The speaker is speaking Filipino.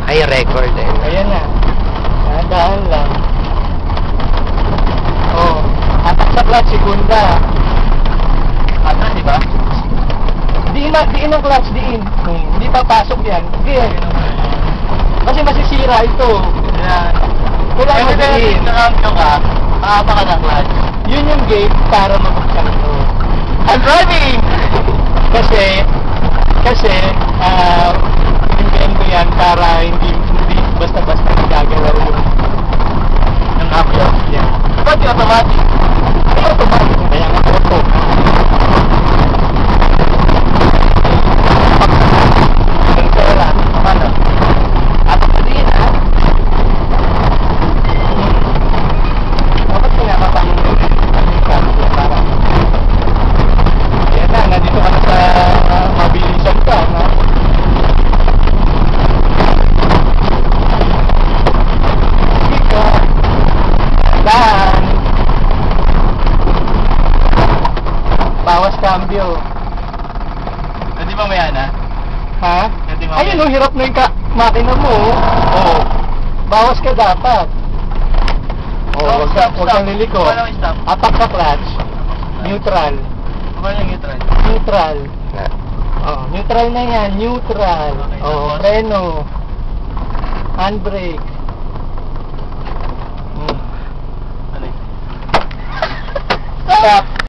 Ay, record eh. Ayan na. Dahan lang. Oh, atak sa clutch, segunda. Atas, di ba? Diin ang clutch, diin. Hindi papasok yan. Gear. Kasi masisira ito. Yan. Kailangan mo diin. Nakakyo ka, makapa ka ng clutch. Yun yung gate para mabuksan ito. I'm driving! Kasi, pinigyan ko yan para hindi basta-basta nagagalaw yung upload niya. Ba't yung automatic? Ay, automatic. Kaya nga auto. Ang pera. Paano? Apat na din, ha? Dapat pinapatang yung para. Ayan na, nandito ka na sa mabilisan ka, ha? Dito. Dahan. Bawas cambio. Hindi ba may ana? Ha? Hindi ba? Ayun, hirap na yung makina mo. Oo. Bawas ka dapat. Oh, Huwag kang liliko. Paano yung stop? Apak sa clutch. Neutral. Paano yung neutral? Neutral. Oh, neutral na yan. Neutral. Okay, Oh, tapos? preno. Handbrake. Ano yun? Stop.